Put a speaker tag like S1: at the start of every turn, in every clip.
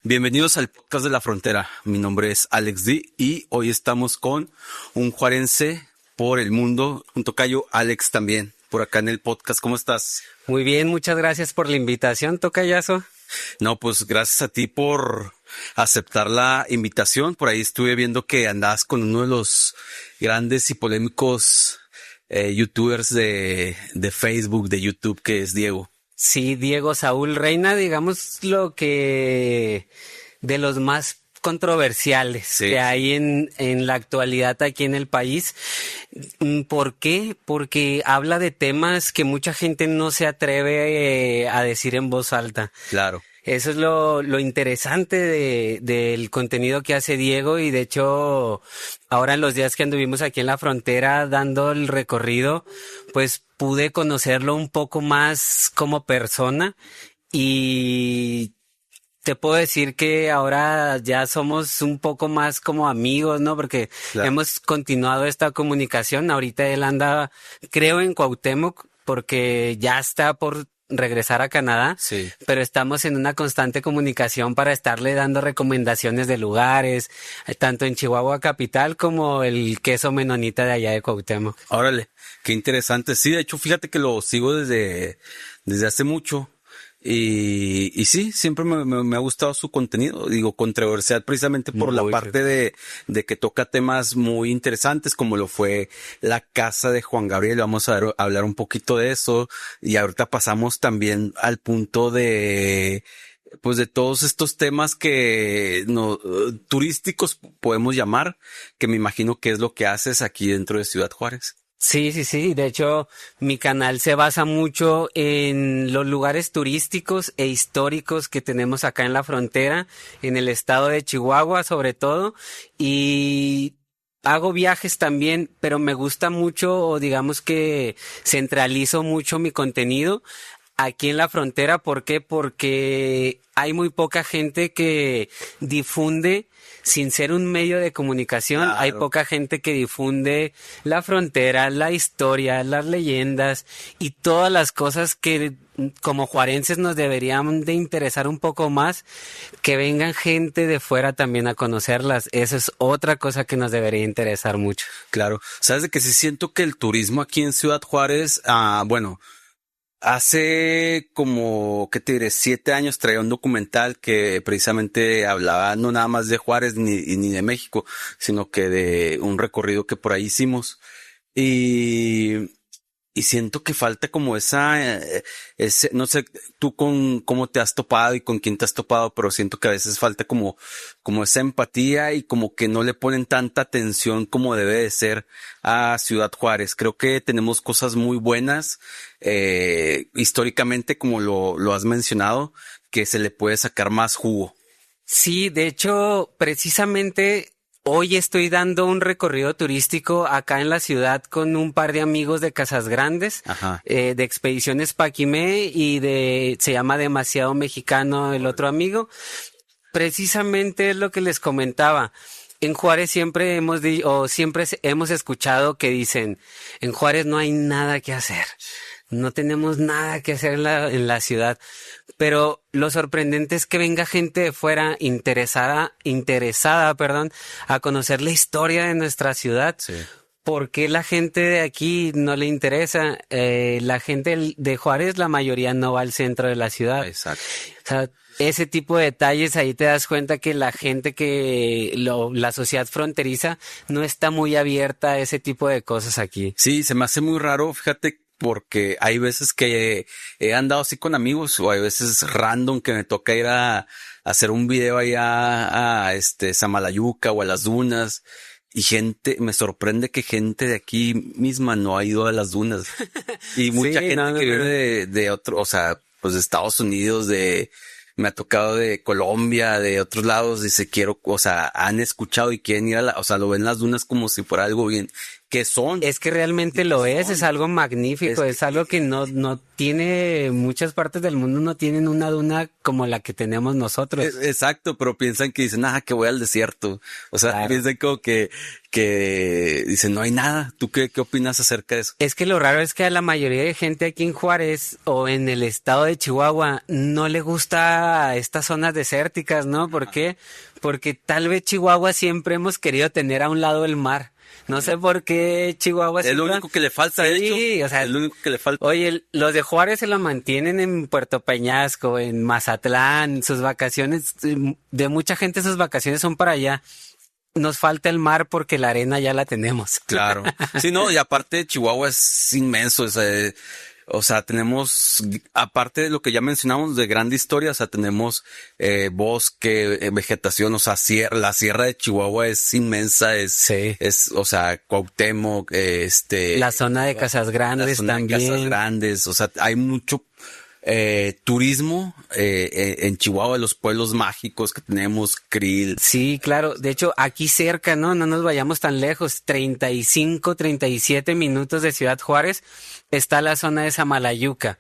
S1: Bienvenidos al podcast de la frontera. Mi nombre es Alex D y hoy estamos con un juarense por el mundo, un tocayo, Alex también, por acá en el podcast. ¿Cómo estás?
S2: Muy bien, muchas gracias por la invitación, tocayazo.
S1: No, pues gracias a ti por aceptar la invitación. Por ahí estuve viendo que andabas con uno de los grandes y polémicos youtubers de Facebook, de YouTube, que es Diego.
S2: Sí, Diego Saúl Reina, digamos lo que de los más controversiales
S1: Sí.
S2: que hay en la actualidad aquí en el país. ¿Por qué? Porque habla de temas que mucha gente no se atreve a decir en voz alta.
S1: Claro.
S2: Eso es lo interesante del contenido que hace Diego, y de hecho ahora en los días que anduvimos aquí en la frontera dando el recorrido, pues pude conocerlo un poco más como persona, y te puedo decir que ahora ya somos un poco más como amigos, ¿no? Porque
S1: Claro.
S2: hemos continuado esta comunicación. Ahorita él anda, creo, en Cuauhtémoc, porque ya está por regresar a Canadá.
S1: Sí.
S2: Pero estamos en una constante comunicación para estarle dando recomendaciones de lugares, tanto en Chihuahua capital como el queso menonita de allá de Cuauhtémoc.
S1: Órale, qué interesante. Sí, de hecho, fíjate que lo sigo desde hace mucho. Y sí, siempre me ha gustado su contenido. Digo, controversial precisamente por la
S2: Muy
S1: parte de que toca temas muy interesantes, como lo fue la casa de Juan Gabriel. Vamos a hablar un poquito de eso. Y ahorita pasamos también al punto pues de todos estos temas que turísticos podemos llamar, que me imagino que es lo que haces aquí dentro de Ciudad Juárez.
S2: Sí, sí, sí. De hecho, mi canal se basa mucho en los lugares turísticos e históricos que tenemos acá en la frontera, en el estado de Chihuahua sobre todo, y hago viajes también, pero me gusta mucho, o digamos que centralizo mucho mi contenido aquí en la frontera. ¿Por qué? Porque hay muy poca gente que difunde, sin ser un medio de comunicación.
S1: Claro.
S2: Hay poca gente que difunde la frontera, la historia, las leyendas y todas las cosas que como juarenses nos deberían de interesar un poco más, que vengan gente de fuera también a conocerlas. Eso es otra cosa que nos debería interesar mucho.
S1: Claro. Sabes de que sí siento que el turismo aquí en Ciudad Juárez, bueno, hace como, ¿qué te diré? 7 años traía un documental que precisamente hablaba no nada más de Juárez ni de México, sino que de un recorrido que por ahí hicimos. Y siento que falta como no sé tú con cómo te has topado y con quién te has topado, pero siento que a veces falta como esa empatía y como que no le ponen tanta atención como debe de ser a Ciudad Juárez. Creo que tenemos cosas muy buenas, históricamente, como lo has mencionado, que se le puede sacar más jugo.
S2: Sí, de hecho, precisamente hoy estoy dando un recorrido turístico acá en la ciudad con un par de amigos de Casas Grandes,
S1: Ajá.
S2: de Expediciones Paquimé, y se llama Demasiado Mexicano el otro amigo. Precisamente es lo que les comentaba. En Juárez siempre hemos escuchado que dicen, en Juárez no hay nada que hacer. No tenemos nada que hacer en la ciudad. Pero lo sorprendente es que venga gente de fuera interesada, a conocer la historia de nuestra ciudad.
S1: Sí.
S2: ¿Por qué la gente de aquí no le interesa? La gente de Juárez, la mayoría no va al centro de la ciudad.
S1: Exacto.
S2: O sea, ese tipo de detalles, ahí te das cuenta que la gente la sociedad fronteriza no está muy abierta a ese tipo de cosas aquí.
S1: Sí, se me hace muy raro, fíjate, porque hay veces que he andado así con amigos, o hay veces random que me toca ir a hacer un video allá a Samalayuca o a las dunas, y me sorprende que gente de aquí misma no ha ido a las dunas. Y mucha
S2: Sí,
S1: gente
S2: no, no,
S1: que
S2: no.
S1: viene de otro, o sea, pues de Estados Unidos, me ha tocado de Colombia, de otros lados, dice, o sea, han escuchado y quieren ir o sea, lo ven las dunas como si fuera algo bien que son.
S2: Es que realmente lo es algo magnífico, es algo que no tiene, muchas partes del mundo no tienen una duna como la que tenemos nosotros.
S1: Exacto, pero piensan que dicen, que voy al desierto. O sea, piensan como que dicen, no hay nada. ¿Tú qué opinas acerca de eso?
S2: Es que lo raro es que a la mayoría de gente aquí en Juárez o en el estado de Chihuahua no le gusta estas zonas desérticas, ¿no? ¿Por qué? Porque tal vez Chihuahua siempre hemos querido tener a un lado el mar. No sé por qué Chihuahua...
S1: Es lo único que le falta, de hecho.
S2: Sí, o sea...
S1: Es lo único que le falta.
S2: Oye, los de Juárez se lo mantienen en Puerto Peñasco, en Mazatlán, sus vacaciones... De mucha gente sus vacaciones son para allá. Nos falta el mar porque la arena ya la tenemos.
S1: Claro. Sí, no, y aparte Chihuahua es inmenso, o sea, tenemos, aparte de lo que ya mencionamos de grande historia, o sea, tenemos bosque, vegetación, o sea, la sierra de Chihuahua es inmensa, o sea, Cuauhtémoc,
S2: la zona de Casas Grandes también.
S1: Casas Grandes, o sea, hay mucho turismo en Chihuahua, los pueblos mágicos que tenemos, Krill.
S2: Sí, claro. De hecho, aquí cerca, no nos vayamos tan lejos, 35, 37 minutos de Ciudad Juárez, está la zona de Samalayuca.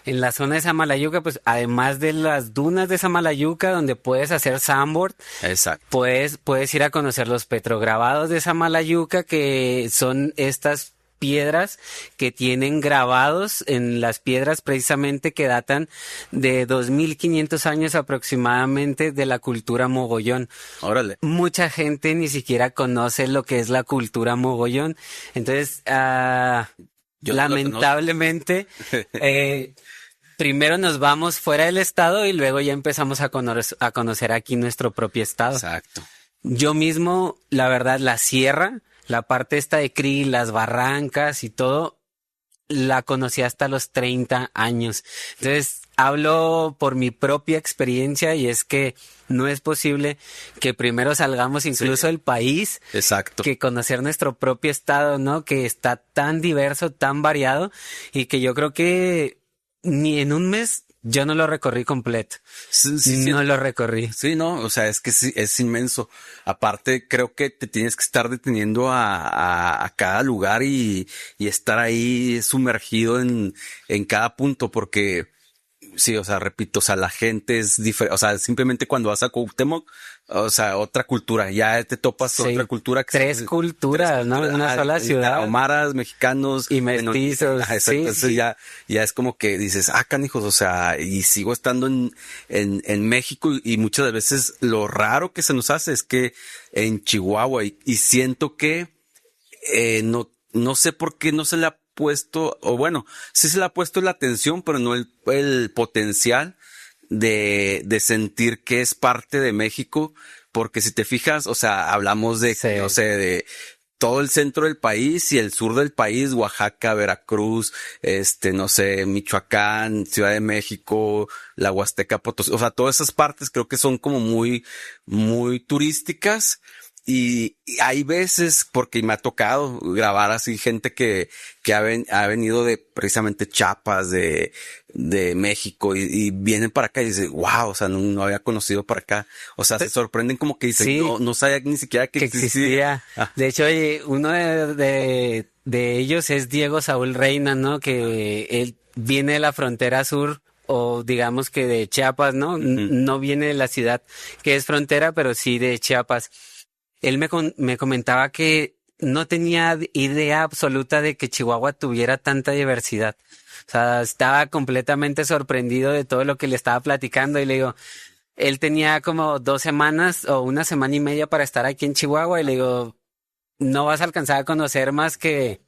S2: En la zona de Samalayuca, pues, además de las dunas de Samalayuca, donde puedes hacer sandboard,
S1: exacto,
S2: puedes ir a conocer los petrograbados de Samalayuca, que son estas piedras que tienen grabados en las piedras precisamente que datan de 2500 años aproximadamente de la cultura mogollón.
S1: Órale.
S2: Mucha gente ni siquiera conoce lo que es la cultura mogollón. Entonces, lamentablemente, primero nos vamos fuera del estado y luego ya empezamos a conocer aquí nuestro propio estado.
S1: Exacto.
S2: Yo mismo, la verdad, la sierra, la parte esta de Krill, las barrancas y todo, la conocí hasta los 30 años. Entonces, hablo por mi propia experiencia y es que no es posible que primero salgamos incluso del país.
S1: Exacto.
S2: Que conocer nuestro propio estado, ¿no? Que está tan diverso, tan variado y que yo creo que ni en un mes yo no lo recorrí completo. No lo recorrí.
S1: Sí, no, o sea, es que sí, es inmenso. Aparte, creo que te tienes que estar deteniendo a cada lugar y estar ahí sumergido en cada punto, porque sí, o sea, repito, o sea, la gente es diferente, o sea, simplemente cuando vas a Cuauhtémoc, o sea, otra cultura, ya te topas con otra cultura.
S2: Tres culturas, ¿no? Una sola ciudad.
S1: Ahumaras, mexicanos.
S2: Y mestizos.
S1: Exacto, entonces ya es como que dices, canijos, o sea, y sigo estando en México y muchas veces lo raro que se nos hace es que en Chihuahua y siento que, no sé por qué no se le ha puesto, o bueno, sí se le ha puesto la atención, pero no el potencial de sentir que es parte de México, porque si te fijas, o sea, hablamos de, no sé, de todo el centro del país y el sur del país, Oaxaca, Veracruz, no sé, Michoacán, Ciudad de México, la Huasteca Potosí, o sea, todas esas partes creo que son como muy, muy turísticas. Y hay veces, porque me ha tocado grabar así gente que ha venido de precisamente Chiapas, de México y vienen para acá y dicen, wow, o sea, no había conocido para acá. O sea, se sorprenden como que dicen,
S2: sí,
S1: no sabía ni siquiera que existía.
S2: De hecho, uno de ellos es Diego Saúl Reina, ¿no? Que él viene de la frontera sur, o digamos que de Chiapas, ¿no? No viene de la ciudad que es frontera, pero sí de Chiapas. Él me comentaba que no tenía idea absoluta de que Chihuahua tuviera tanta diversidad. O sea, estaba completamente sorprendido de todo lo que le estaba platicando y le digo, él tenía como 2 semanas o 1 semana y media para estar aquí en Chihuahua y le digo, no vas a alcanzar a conocer más que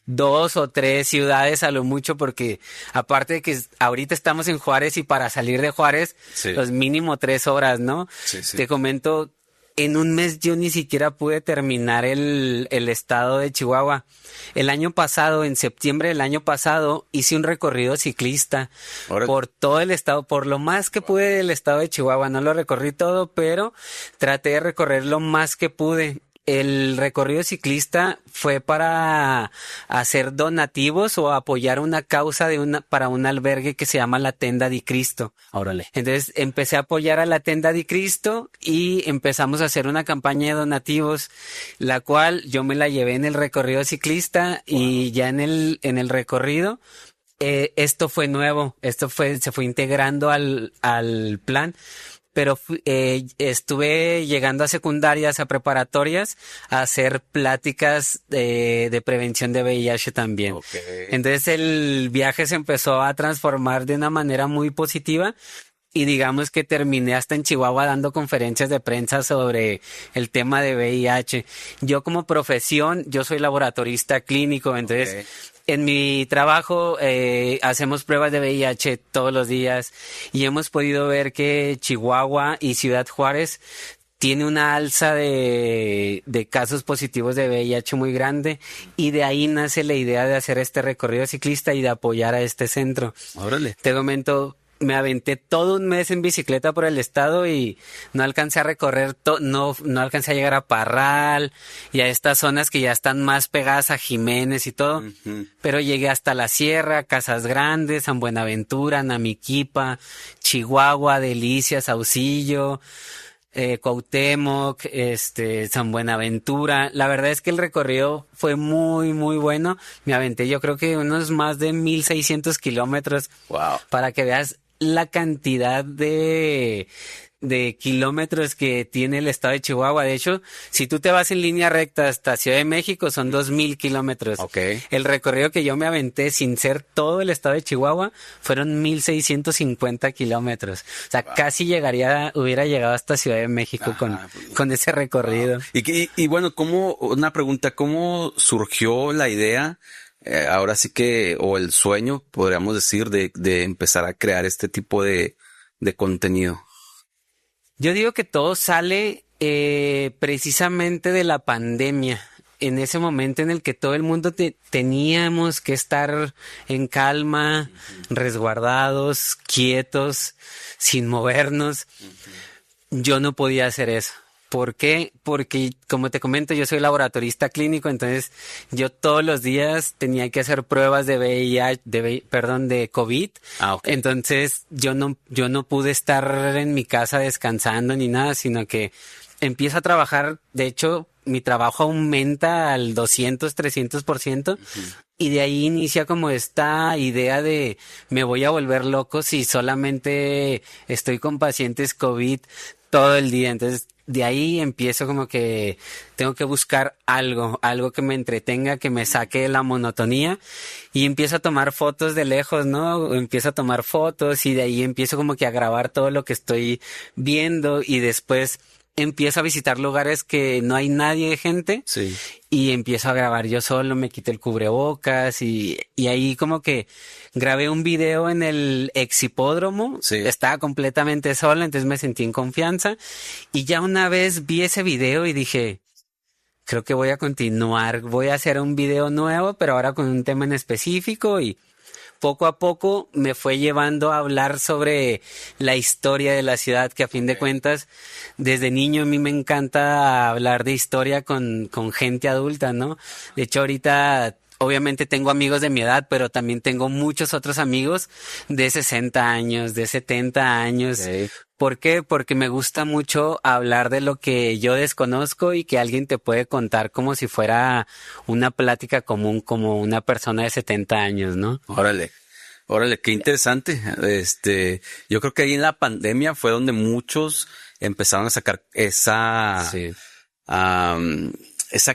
S2: 2 o 3 ciudades a lo mucho, porque aparte de que ahorita estamos en Juárez y para salir de Juárez, pues mínimo 3 horas, ¿no?
S1: Sí.
S2: Te comento, en un mes yo ni siquiera pude terminar el estado de Chihuahua. El año pasado, en septiembre del año pasado, hice un recorrido ciclista por todo el estado, por lo más que pude del estado de Chihuahua. No lo recorrí todo, pero traté de recorrer lo más que pude. el recorrido ciclista fue para hacer donativos o apoyar una causa para un albergue que se llama la Tenda di Cristo.
S1: Órale.
S2: Entonces empecé a apoyar a la Tenda di Cristo y empezamos a hacer una campaña de donativos, la cual yo me la llevé en el recorrido ciclista. Wow. Y ya en el recorrido, esto fue nuevo, se fue integrando al plan. Pero estuve llegando a secundarias, a preparatorias, a hacer pláticas de prevención de VIH también. Okay. Entonces el viaje se empezó a transformar de una manera muy positiva y digamos que terminé hasta en Chihuahua dando conferencias de prensa sobre el tema de VIH. Yo como profesión, yo soy laboratorista clínico, entonces... Okay. En mi trabajo hacemos pruebas de VIH todos los días y hemos podido ver que Chihuahua y Ciudad Juárez tiene una alza de casos positivos de VIH muy grande y de ahí nace la idea de hacer este recorrido ciclista y de apoyar a este centro.
S1: Órale.
S2: Te comento, me aventé todo un mes en bicicleta por el estado y no alcancé a recorrer, no alcancé a llegar a Parral y a estas zonas que ya están más pegadas a Jiménez y todo, pero llegué hasta la Sierra, Casas Grandes, San Buenaventura, Namiquipa, Chihuahua, Delicias, Saucillo, Cuauhtémoc, San Buenaventura. La verdad es que el recorrido fue muy, muy bueno. Me aventé yo creo que unos más de 1,600 kilómetros.
S1: Wow.
S2: Para que veas la cantidad de kilómetros que tiene el estado de Chihuahua. De hecho, si tú te vas en línea recta hasta Ciudad de México, son 2,000 kilómetros.
S1: Okay.
S2: El recorrido que yo me aventé sin ser todo el estado de Chihuahua fueron 1,650 kilómetros. O sea, wow. Casi hubiera llegado hasta Ciudad de México con ese recorrido.
S1: Wow. Y bueno, una pregunta, ¿cómo surgió la idea? Ahora sí que, o el sueño, podríamos decir, de empezar a crear este tipo de contenido.
S2: Yo digo que todo sale precisamente de la pandemia. En ese momento en el que todo el mundo teníamos que estar en calma, resguardados, quietos, sin movernos. Yo no podía hacer eso. ¿Por qué? Porque, como te comento, yo soy laboratorista clínico, entonces yo todos los días tenía que hacer pruebas de de COVID.
S1: Okay.
S2: Entonces yo no pude estar en mi casa descansando ni nada, sino que empiezo a trabajar. De hecho, mi trabajo aumenta al 200, 300%. Y de ahí inicia como esta idea de me voy a volver loco si solamente estoy con pacientes COVID todo el día. Entonces, de ahí empiezo como que tengo que buscar algo que me entretenga, que me saque de la monotonía y empiezo a tomar fotos de lejos, ¿no? Empiezo a tomar fotos y de ahí empiezo como que a grabar todo lo que estoy viendo y después empiezo a visitar lugares que no hay nadie, gente.
S1: Sí.
S2: Y empiezo a grabar yo solo, me quité el cubrebocas y ahí como que grabé un video en el Exhipódromo.
S1: Sí.
S2: Estaba completamente solo, entonces me sentí en confianza. Y ya una vez vi ese video y dije, creo que voy a continuar, voy a hacer un video nuevo, pero ahora con un tema en específico y poco a poco me fue llevando a hablar sobre la historia de la ciudad, que a fin de cuentas, desde niño a mí me encanta hablar de historia con gente adulta, ¿no? De hecho, ahorita obviamente tengo amigos de mi edad, pero también tengo muchos otros amigos de 60 años, de 70 años.
S1: Okay.
S2: ¿Por qué? Porque me gusta mucho hablar de lo que yo desconozco y que alguien te puede contar como si fuera una plática común, como una persona de 70 años, ¿no?
S1: Órale, qué interesante. Yo creo que ahí en la pandemia fue donde muchos empezaron a sacar esa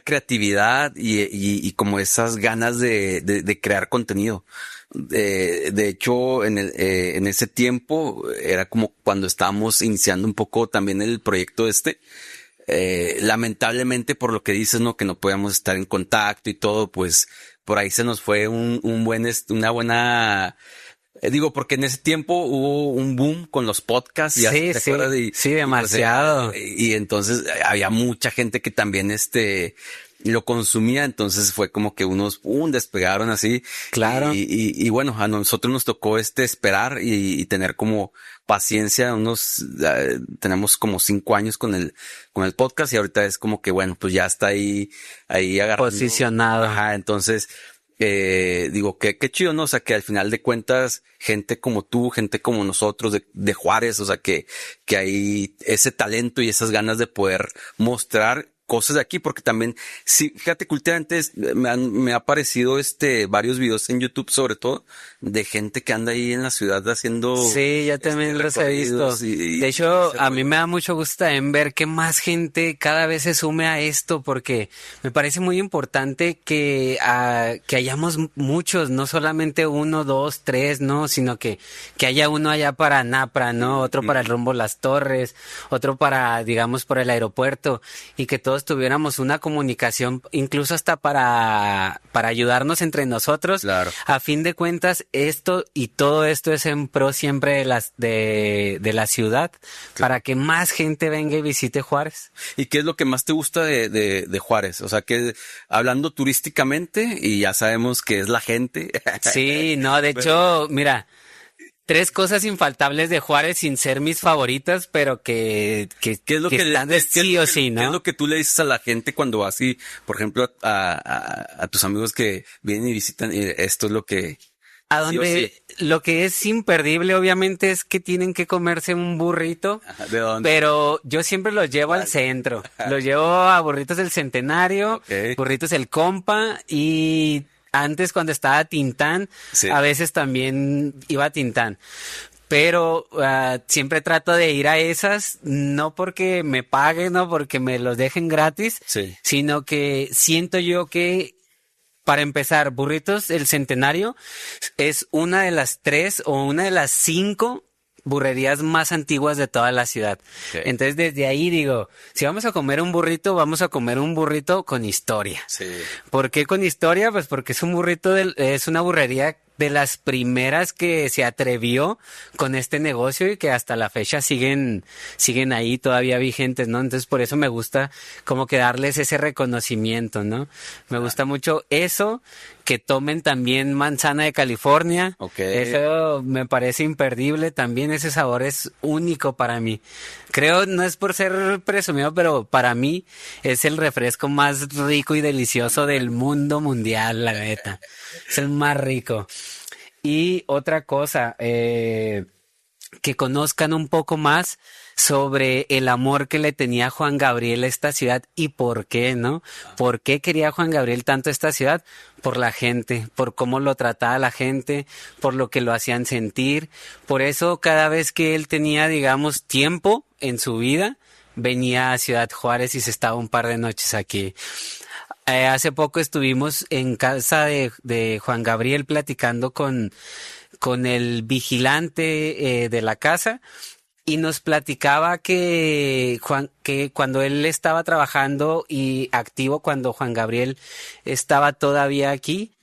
S1: creatividad y como esas ganas de crear contenido. De hecho, en ese tiempo era como cuando estábamos iniciando un poco también el proyecto lamentablemente por lo que dices, ¿no? Que no podíamos estar en contacto y todo, pues por ahí se nos fue una buena... porque en ese tiempo hubo un boom con los podcasts.
S2: Sí, demasiado.
S1: Y entonces había mucha gente que también lo consumía, entonces fue como que unos despegaron así.
S2: Claro.
S1: Y bueno, a nosotros nos tocó esperar y tener como paciencia, tenemos como 5 años con el podcast y ahorita es como que bueno, pues ya está ahí agarrando.
S2: Posicionado.
S1: Ajá, entonces, digo, qué chido, ¿no? O sea, que al final de cuentas, gente como tú, gente como nosotros de Juárez, o sea, que hay ese talento y esas ganas de poder mostrar cosas de aquí, porque también, sí, fíjate que últimamente me ha aparecido varios videos en YouTube, sobre todo, de gente que anda ahí en la ciudad haciendo.
S2: Sí, ya también los he visto. De hecho, a mí me da mucho gusto también ver que más gente cada vez se sume a esto, porque me parece muy importante que hayamos muchos, no solamente 1, 2, 3, no, sino que haya uno allá para Napra, ¿no? Otro para el rumbo Las Torres, otro para, digamos, por el aeropuerto, y que todos tuviéramos una comunicación, incluso hasta para ayudarnos entre nosotros.
S1: Claro.
S2: A fin de cuentas, esto y todo esto es en pro siempre de la ciudad, para que más gente venga y visite Juárez.
S1: ¿Y qué es lo que más te gusta de Juárez? O sea, que hablando turísticamente, y ya sabemos que es la gente.
S2: Sí, no, de hecho, mira, 3 cosas infaltables de Juárez sin ser mis favoritas, pero que
S1: ¿Qué es lo que
S2: están de sí o sí, ¿no?
S1: ¿Qué es lo que tú le dices a la gente cuando vas y, por ejemplo, a tus amigos que vienen y visitan, y esto es lo que...
S2: A donde lo que es imperdible, obviamente, es que tienen que comerse un burrito.
S1: Ajá, ¿de dónde?
S2: Pero yo siempre los llevo al centro. Los llevo a Burritos del Centenario,
S1: Okay.
S2: Burritos El Compa, y antes cuando estaba Tintán,
S1: Sí.
S2: a veces también iba a Tintán. Pero siempre trato de ir a esas, no porque me paguen, no porque me los dejen gratis,
S1: Sí.
S2: sino que siento yo que, para empezar, Burritos El Centenario es una de las 3 o una de las 5 burrerías más antiguas de toda la ciudad.
S1: Okay.
S2: Entonces, desde ahí digo, si vamos a comer un burrito, vamos a comer un burrito con historia.
S1: Sí.
S2: ¿Por qué con historia? Pues porque es un burrito, es una burrería de las primeras que se atrevió con este negocio y que hasta la fecha siguen ahí todavía vigentes, ¿no? Entonces por eso me gusta como que darles ese reconocimiento, ¿no? Me gusta mucho eso, que tomen también manzana de California.
S1: Okay.
S2: Eso me parece imperdible, también ese sabor es único para mí. Creo, no es por ser presumido, pero para mí es el refresco más rico y delicioso del mundo mundial, la neta. Es el más rico. Y otra cosa, que conozcan un poco más sobre el amor que le tenía Juan Gabriel a esta ciudad y por qué, ¿no? ¿Por qué quería Juan Gabriel tanto esta ciudad? Por la gente, por cómo lo trataba la gente, por lo que lo hacían sentir. Por eso cada vez que él tenía, digamos, tiempo en su vida, venía a Ciudad Juárez y se estaba un par de noches aquí. Hace poco estuvimos en casa de Juan Gabriel platicando con el vigilante de la casa, y nos platicaba que cuando él estaba trabajando y activo, cuando Juan Gabriel estaba todavía aquí,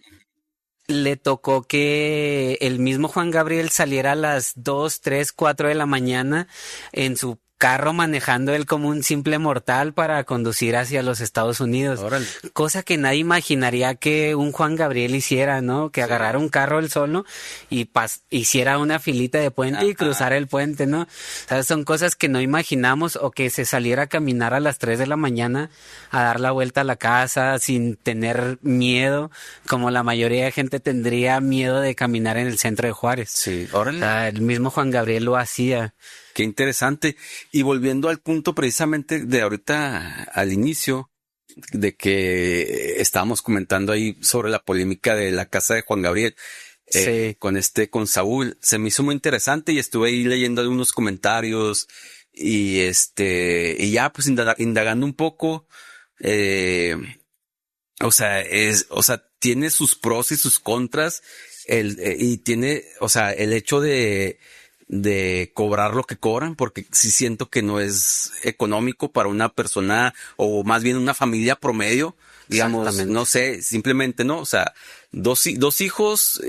S2: le tocó que el mismo Juan Gabriel saliera a las 2, 3, 4 de la mañana en su carro, manejando él como un simple mortal para conducir hacia los Estados Unidos.
S1: Órale.
S2: Cosa que nadie imaginaría que un Juan Gabriel hiciera, ¿no? Que agarrara un carro él solo y hiciera una filita de puente y cruzara el puente, ¿no? O sea, son cosas que no imaginamos, o que se saliera a caminar a las 3 de la mañana a dar la vuelta a la casa sin tener miedo, como la mayoría de gente tendría miedo de caminar en el centro de Juárez.
S1: Sí, órale.
S2: O sea, el mismo Juan Gabriel lo hacía.
S1: Qué interesante. Y volviendo al punto precisamente de ahorita al inicio, de que estábamos comentando ahí sobre la polémica de la casa de Juan Gabriel,
S2: Sí.
S1: con Saúl, se me hizo muy interesante y estuve ahí leyendo algunos comentarios y y ya pues indagando un poco, o sea, tiene sus pros y sus contras, y tiene, o sea, el hecho de cobrar lo que cobran, porque sí siento que no es económico para una persona o más bien una familia promedio, digamos, no sé, simplemente no, o sea, dos hijos,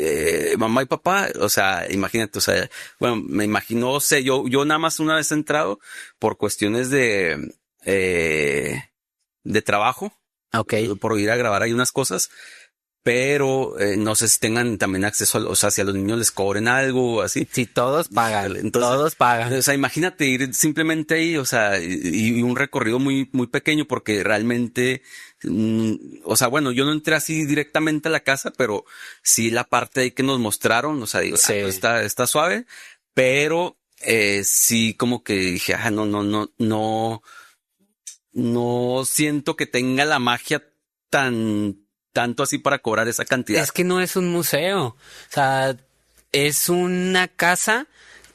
S1: mamá y papá, o sea, imagínate, o sea, bueno, me imagino, o sea, yo nada más una vez he entrado por cuestiones de trabajo,
S2: Okay.
S1: por ir a grabar ahí unas cosas. pero no sé si tengan también acceso, o sea, si a los niños les cobren algo o así.
S2: Sí, todos pagan.
S1: Entonces,
S2: todos pagan.
S1: O sea, imagínate ir simplemente ahí, o sea, y un recorrido muy, muy pequeño porque realmente, o sea, bueno, yo no entré así directamente a la casa, pero sí la parte ahí que nos mostraron, o sea, digo,
S2: Sí.
S1: pues está suave, pero sí como que dije, no siento que tenga la magia tanto así para cobrar esa cantidad.
S2: Es que no es un museo. O sea, es una casa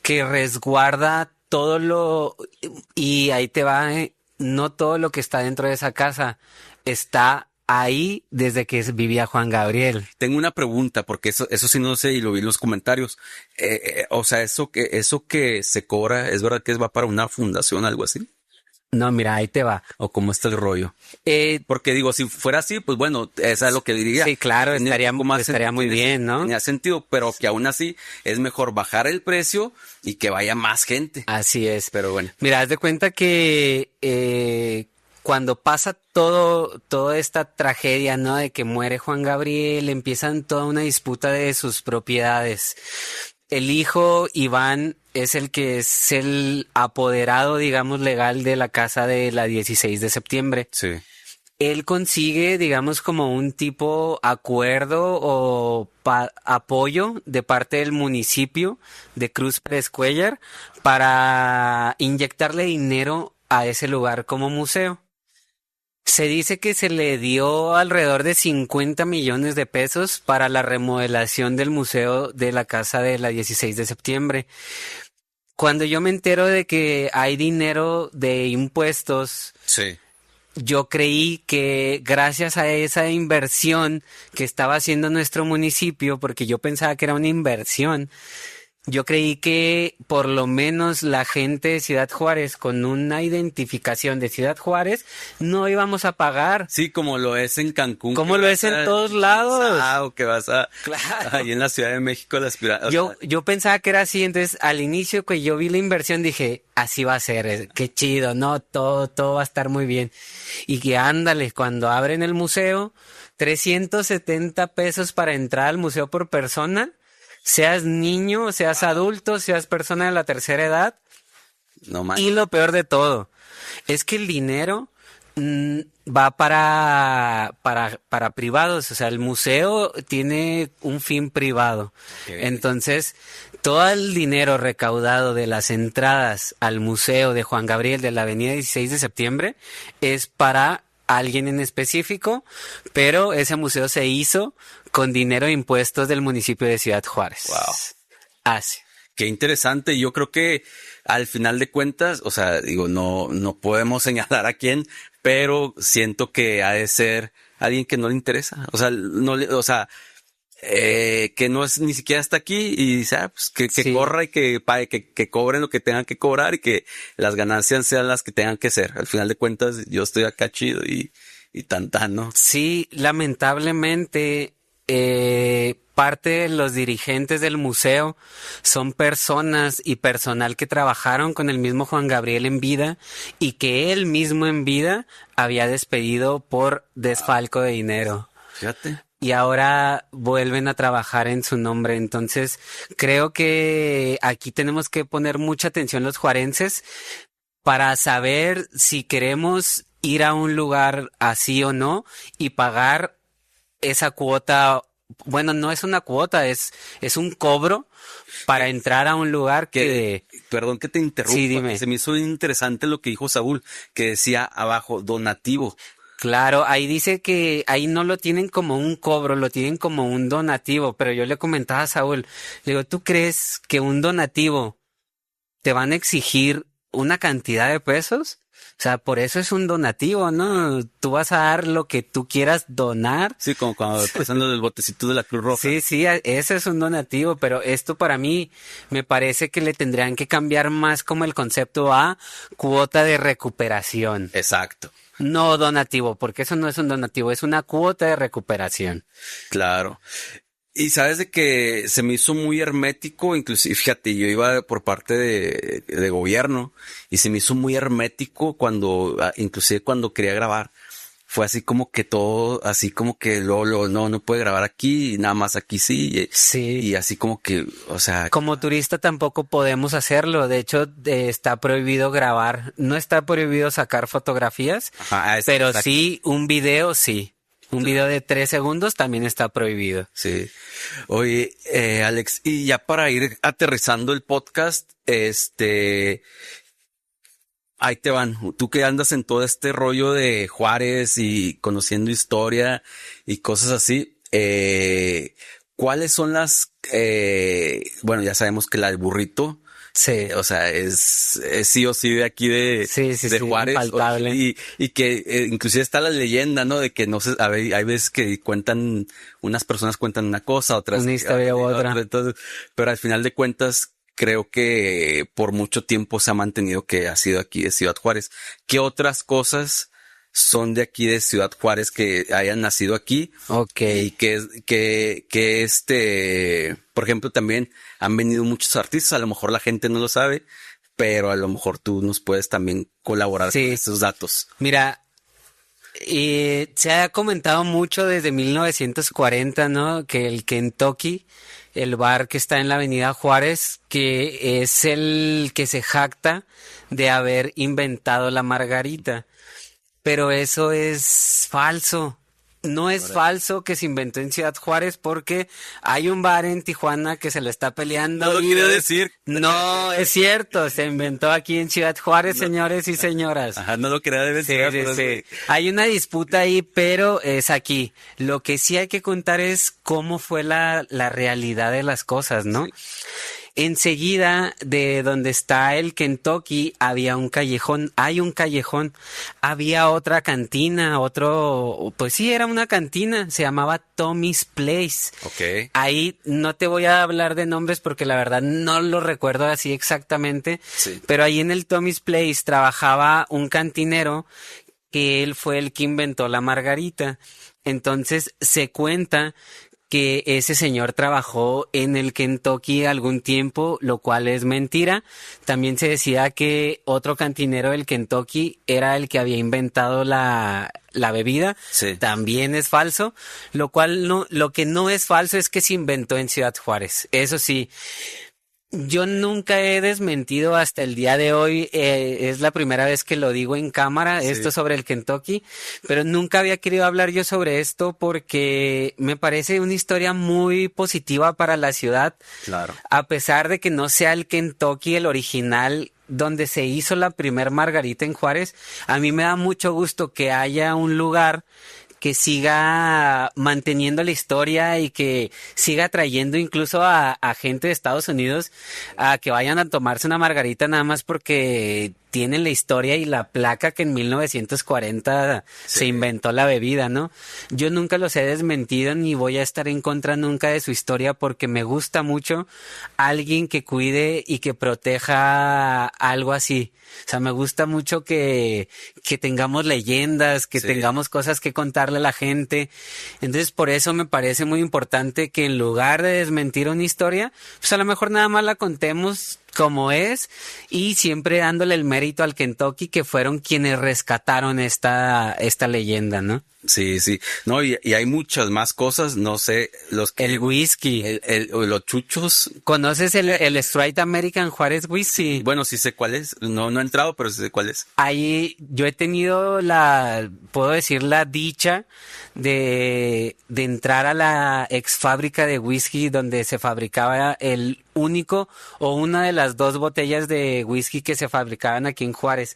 S2: que resguarda todo lo... Y ahí te va, no todo lo que está dentro de esa casa está ahí desde que vivía Juan Gabriel.
S1: Tengo una pregunta, porque eso sí no sé y lo vi en los comentarios. O sea, eso que se cobra, ¿es verdad que va para una fundación, algo así?
S2: No, mira, ahí te va.
S1: ¿O cómo está el rollo?
S2: Eh,
S1: Porque digo, si fuera así, pues bueno, eso es lo que diría.
S2: sí, claro,
S1: Tiene
S2: estaría,
S1: un poco más
S2: estaría muy bien, ¿no?
S1: Tenía sentido, pero que aún así es mejor bajar el precio y que vaya más gente.
S2: Así es.
S1: Pero bueno.
S2: Mira, haz de cuenta que cuando pasa toda esta tragedia, ¿no? De que muere Juan Gabriel, empiezan toda una disputa de sus propiedades. El hijo, Iván, es el que es el apoderado, digamos, legal de la casa de la 16 de septiembre.
S1: Sí.
S2: Él consigue, digamos, como un tipo acuerdo o apoyo de parte del municipio de Cruz Pérez Cuéllar para inyectarle dinero a ese lugar como museo. Se dice que se le dio alrededor de 50 millones de pesos para la remodelación del museo de la casa de la 16 de septiembre. Cuando yo me entero de que hay dinero de impuestos,
S1: Sí.
S2: yo creí que gracias a esa inversión que estaba haciendo nuestro municipio, porque yo pensaba que era una inversión, yo creí que por lo menos la gente de Ciudad Juárez con una identificación de Ciudad Juárez no íbamos a pagar.
S1: Sí, como lo es en Cancún.
S2: Como lo es en todos lados.
S1: O que vas a...
S2: Claro.
S1: Ahí en la Ciudad de México las pirámides.
S2: Yo pensaba que era así, entonces al inicio que yo vi la inversión dije, así va a ser, qué chido, no, todo va a estar muy bien. Y que ándale, cuando abren el museo, 370 pesos para entrar al museo por persona, seas niño, seas adulto, seas persona de la tercera edad.
S1: No manches.
S2: Y lo peor de todo, es que el dinero va para privados, o sea, el museo tiene un fin privado. Entonces, todo el dinero recaudado de las entradas al museo de Juan Gabriel de la avenida 16 de septiembre es para alguien en específico, pero ese museo se hizo con dinero de impuestos del municipio de Ciudad Juárez.
S1: Wow.
S2: Así.
S1: Qué interesante. Yo creo que al final de cuentas, o sea, digo, no podemos señalar a quién, pero siento que ha de ser alguien que no le interesa. O sea, que no es ni siquiera hasta aquí y dice, pues que
S2: Sí.
S1: corra y que pague, que cobren lo que tengan que cobrar y que las ganancias sean las que tengan que ser. Al final de cuentas, yo estoy acá chido y tan, ¿no?
S2: Sí, lamentablemente, parte de los dirigentes del museo son personas y personal que trabajaron con el mismo Juan Gabriel en vida y que él mismo en vida había despedido por desfalco de dinero.
S1: Fíjate.
S2: Y ahora vuelven a trabajar en su nombre. Entonces, creo que aquí tenemos que poner mucha atención los juarenses para saber si queremos ir a un lugar así o no y pagar esa cuota. Bueno, no es una cuota, es un cobro para entrar a un lugar que...
S1: Perdón que te interrumpa.
S2: Sí, dime.
S1: Se me hizo interesante lo que dijo Saúl, que decía abajo, donativo.
S2: Claro, ahí dice que ahí no lo tienen como un cobro, lo tienen como un donativo, pero yo le comentaba a Saúl, le digo, ¿tú crees que un donativo te van a exigir una cantidad de pesos? O sea, por eso es un donativo, ¿no? Tú vas a dar lo que tú quieras donar.
S1: Sí, como cuando pasan los botecitos de la Cruz Roja.
S2: Sí, ese es un donativo, pero esto para mí me parece que le tendrían que cambiar más como el concepto a cuota de recuperación.
S1: Exacto.
S2: No donativo, porque eso no es un donativo, es una cuota de recuperación.
S1: Claro. Y sabes de que se me hizo muy hermético, inclusive, fíjate, yo iba por parte de gobierno y se me hizo muy hermético inclusive cuando quería grabar. fue así como que todo, así como que no puede grabar aquí, y nada más aquí sí,
S2: Sí.
S1: y así como que, o sea,
S2: Como turista tampoco podemos hacerlo. De hecho, está prohibido grabar. No está prohibido sacar fotografías,
S1: ajá,
S2: pero
S1: exacto.
S2: sí, un video sí. Un video de 3 segundos también está prohibido.
S1: Sí. Oye, Alex, y ya para ir aterrizando el podcast, ahí te van. Tú que andas en todo este rollo de Juárez y conociendo historia y cosas así, ¿cuáles son bueno, ya sabemos que la del burrito,
S2: Sí.
S1: o sea, es sí o sí de aquí de
S2: Sí,
S1: Juárez,
S2: infaltable.
S1: y que inclusive está la leyenda, ¿no? De que no sé, hay veces que unas personas cuentan una cosa, otras
S2: Una historia u otra.
S1: entonces, pero al final de cuentas creo que por mucho tiempo se ha mantenido que ha sido aquí de Ciudad Juárez. ¿Qué otras cosas son de aquí de Ciudad Juárez que hayan nacido aquí?
S2: Ok.
S1: Y por ejemplo, también han venido muchos artistas, a lo mejor la gente no lo sabe, pero a lo mejor tú nos puedes también colaborar
S2: Sí.
S1: con estos datos.
S2: Mira, se ha comentado mucho desde 1940, ¿no? Que el Kentucky, el bar que está en la Avenida Juárez, que es el que se jacta de haber inventado la margarita. Pero eso es falso. No es falso que se inventó en Ciudad Juárez porque hay un bar en Tijuana que se lo está peleando.
S1: No lo
S2: y
S1: quería decir.
S2: No, es cierto, se inventó aquí en Ciudad Juárez, señores y señoras.
S1: Ajá, no lo quería decir.
S2: Sí,
S1: pero
S2: sí. Hay una disputa ahí, pero es aquí. Lo que sí hay que contar es cómo fue la realidad de las cosas, ¿no?
S1: Sí.
S2: Enseguida de donde está el Kentucky había un callejón, había otra cantina, pues sí, era una cantina, se llamaba Tommy's Place.
S1: Ok.
S2: Ahí no te voy a hablar de nombres porque la verdad no lo recuerdo así exactamente,
S1: Sí.
S2: pero ahí en el Tommy's Place trabajaba un cantinero que él fue el que inventó la margarita. Entonces se cuenta que ese señor trabajó en el Kentucky algún tiempo, lo cual es mentira. También se decía que otro cantinero del Kentucky era el que había inventado la bebida.
S1: Sí.
S2: También es falso. Lo que no es falso es que se inventó en Ciudad Juárez. Eso sí. Yo nunca he desmentido hasta el día de hoy, es la primera vez que lo digo en cámara,
S1: Sí.
S2: esto sobre el Kentucky, pero nunca había querido hablar yo sobre esto porque me parece una historia muy positiva para la ciudad,
S1: Claro.
S2: a pesar de que no sea el Kentucky el original donde se hizo la primer margarita en Juárez. A mí me da mucho gusto que haya un lugar que siga manteniendo la historia y que siga trayendo incluso a gente de Estados Unidos a que vayan a tomarse una margarita nada más porque tienen la historia y la placa que en 1940
S1: Sí.
S2: se inventó la bebida, ¿no? Yo nunca los he desmentido ni voy a estar en contra nunca de su historia porque me gusta mucho alguien que cuide y que proteja algo así. O sea, me gusta mucho que tengamos leyendas, que
S1: Sí.
S2: tengamos cosas que contarle a la gente. Entonces, por eso me parece muy importante que en lugar de desmentir una historia, pues a lo mejor nada más la contemos como es y siempre dándole el mérito al Kentucky que fueron quienes rescataron esta leyenda, ¿no?
S1: Sí, sí. No, y hay muchas más cosas, no sé,
S2: El whisky.
S1: los chuchos.
S2: ¿Conoces el Straight American Juárez Whisky?
S1: Bueno, sí sé cuál es. No he entrado, pero sí sé cuál es.
S2: Ahí yo he tenido puedo decir la dicha de entrar a la ex fábrica de whisky donde se fabricaba el único o una de las 2 botellas de whisky que se fabricaban aquí en Juárez.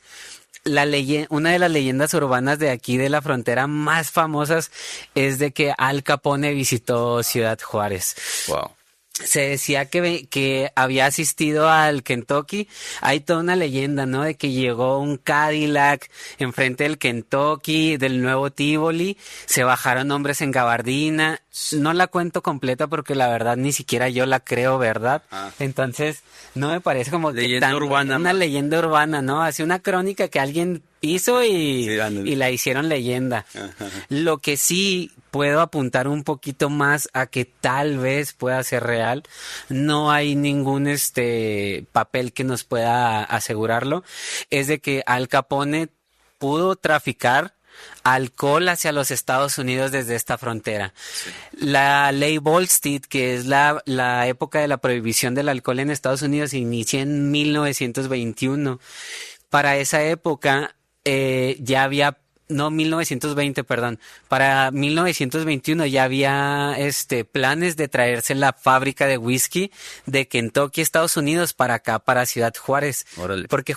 S2: Una de las leyendas urbanas de aquí de la frontera más famosas es de que Al Capone visitó Ciudad Juárez.
S1: Wow.
S2: Se decía que había asistido al Kentucky. Hay toda una leyenda, ¿no? De que llegó un Cadillac enfrente del Kentucky, del nuevo Tivoli. Se bajaron hombres en gabardina. No la cuento completa porque la verdad ni siquiera yo la creo, ¿verdad?
S1: Ah.
S2: Entonces, no me parece como
S1: Leyenda urbana.
S2: una leyenda urbana, ¿no? Así una crónica que alguien hizo
S1: Sí, ándale.
S2: y la hicieron leyenda.
S1: Ajá.
S2: Lo que sí puedo apuntar un poquito más a que tal vez pueda ser real. No hay ningún papel que nos pueda asegurarlo. Es de que Al Capone pudo traficar alcohol hacia los Estados Unidos desde esta frontera. La ley Volstead, que es la época de la prohibición del alcohol en Estados Unidos, inicia en 1921. Para esa época ya había, no, 1920, perdón. Para 1921 ya había planes de traerse la fábrica de whisky de Kentucky, Estados Unidos, para acá, para Ciudad Juárez.
S1: Órale.
S2: Porque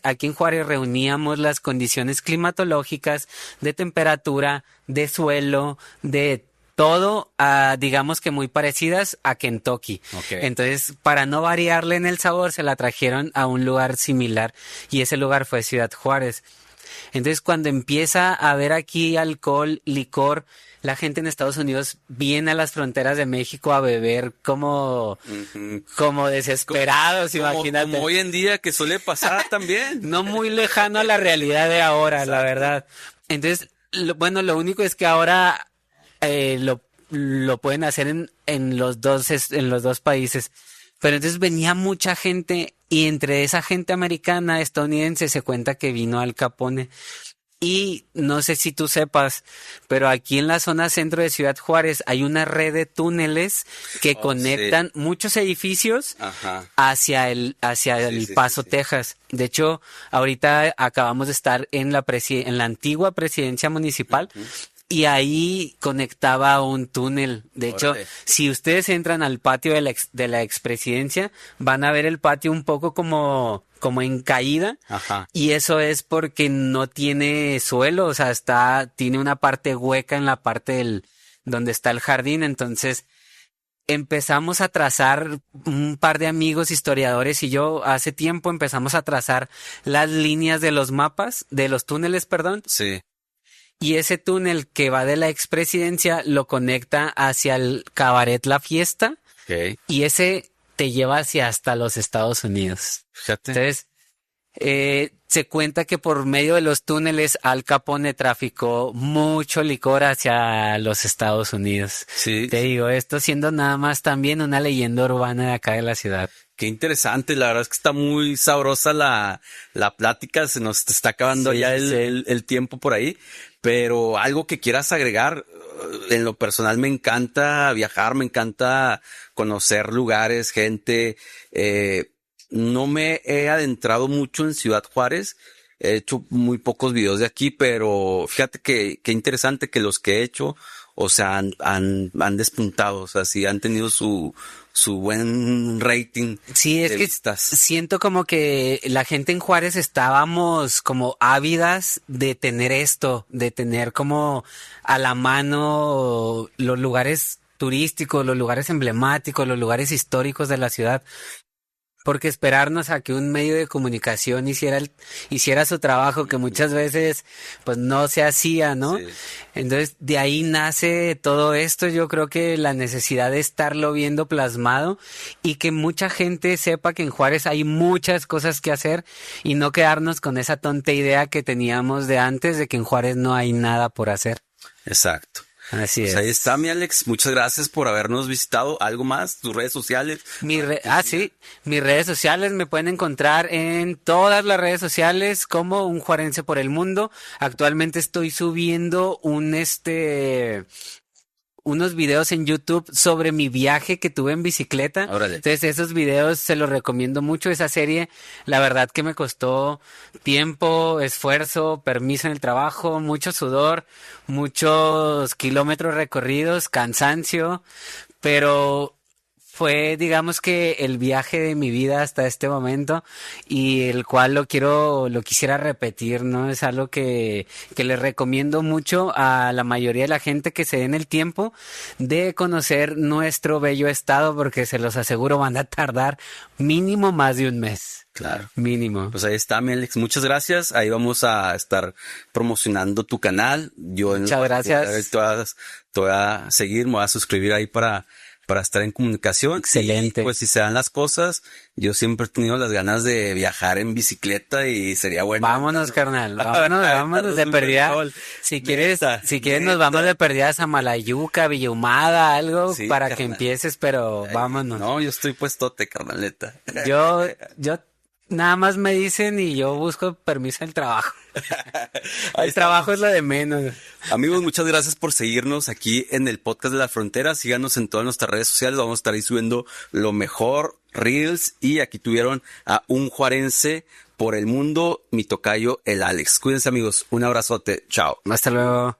S2: aquí en Juárez reuníamos las condiciones climatológicas, de temperatura, de suelo, de todo, digamos que muy parecidas a Kentucky.
S1: Okay.
S2: Entonces, para no variarle en el sabor, se la trajeron a un lugar similar y ese lugar fue Ciudad Juárez. Entonces, cuando empieza a haber aquí alcohol, licor, la gente en Estados Unidos viene a las fronteras de México a beber como desesperados, imagínate.
S1: Como hoy en día, que suele pasar también.
S2: No muy lejano a la realidad de ahora, exacto, la verdad. Entonces, lo único es que ahora lo pueden hacer en los dos países. Pero entonces venía mucha gente y entre esa gente americana, estadounidense, se cuenta que vino Al Capone. Y no sé si tú sepas, pero aquí en la zona centro de Ciudad Juárez hay una red de túneles que conectan muchos edificios hacia el Paso, Texas. De hecho, ahorita acabamos de estar en la antigua presidencia municipal. Y ahí conectaba un túnel. De hecho, si ustedes entran al patio de la expresidencia, van a ver el patio un poco como en caída. Ajá. Y eso es porque no tiene suelo, o sea, tiene una parte hueca en la parte donde está el jardín. Entonces, empezamos a trazar, un par de amigos historiadores y yo hace tiempo empezamos a trazar las líneas de los mapas, de los túneles, perdón.
S1: Sí.
S2: Y ese túnel que va de la expresidencia lo conecta hacia el cabaret La Fiesta.
S1: Okay.
S2: Y ese te lleva hasta los Estados Unidos.
S1: Fíjate.
S2: Entonces, se cuenta que por medio de los túneles Al Capone traficó mucho licor hacia los Estados Unidos.
S1: Sí.
S2: Te digo, esto siendo nada más también una leyenda urbana de acá de la ciudad.
S1: Qué interesante, la verdad es que está muy sabrosa la plática, se nos está acabando ya el tiempo por ahí, pero algo que quieras agregar. En lo personal me encanta viajar, me encanta conocer lugares, gente. No me he adentrado mucho en Ciudad Juárez, he hecho muy pocos videos de aquí, pero fíjate que interesante que los que he hecho, o sea, han despuntado, o sea, sí han tenido su buen rating.
S2: Sí, es que
S1: vistas.
S2: Siento como que la gente en Juárez estábamos como ávidas de tener esto, de tener como a la mano los lugares turísticos, los lugares emblemáticos, los lugares históricos de la ciudad. Porque esperarnos a que un medio de comunicación hiciera su trabajo, que muchas veces pues no se hacía, ¿no? Sí. Entonces de ahí nace todo esto. Yo creo que la necesidad de estarlo viendo plasmado y que mucha gente sepa que en Juárez hay muchas cosas que hacer y no quedarnos con esa tonta idea que teníamos de antes de que en Juárez no hay nada por hacer.
S1: Exacto.
S2: Así
S1: pues
S2: es.
S1: Ahí está, mi Alex. Muchas gracias por habernos visitado. ¿Algo más? ¿Tus redes sociales?
S2: Sí. Mis redes sociales me pueden encontrar en todas las redes sociales como Un Juarense por el Mundo. Actualmente estoy subiendo unos videos en YouTube sobre mi viaje que tuve en bicicleta.
S1: Órale.
S2: Entonces esos videos se los recomiendo mucho. Esa serie, la verdad que me costó tiempo, esfuerzo, permiso en el trabajo, mucho sudor, muchos kilómetros recorridos, cansancio, pero fue, digamos que el viaje de mi vida hasta este momento y el cual lo quisiera repetir, ¿no? Es algo que les recomiendo mucho a la mayoría de la gente que se den el tiempo de conocer nuestro bello estado, porque se los aseguro van a tardar mínimo más de un mes.
S1: Claro.
S2: Mínimo.
S1: Pues ahí está, mi Alex. Muchas gracias. Ahí vamos a estar promocionando tu canal.
S2: Muchas gracias.
S1: Te voy a seguir, me voy a suscribir ahí para estar en comunicación.
S2: Excelente.
S1: Y pues si se dan las cosas, yo siempre he tenido las ganas de viajar en bicicleta y sería bueno.
S2: Vámonos, carnal. Vámonos de perdida. Si quieres nos vamos de perdida a Malayuca, Villahumada, algo sí, para carnal. Que empieces, pero vámonos.
S1: No, yo estoy puestote, carnaleta.
S2: Yo nada más me dicen y yo busco permiso del trabajo.
S1: Ahí
S2: El
S1: está.
S2: trabajo es lo de menos.
S1: Amigos, muchas gracias por seguirnos aquí en el podcast de La Frontera. Síganos en todas nuestras redes sociales. Vamos a estar ahí subiendo lo mejor, Reels. Y aquí tuvieron a un juarense por el mundo, mi tocayo, el Alex. Cuídense, amigos. Un abrazote. Chao.
S2: Hasta luego.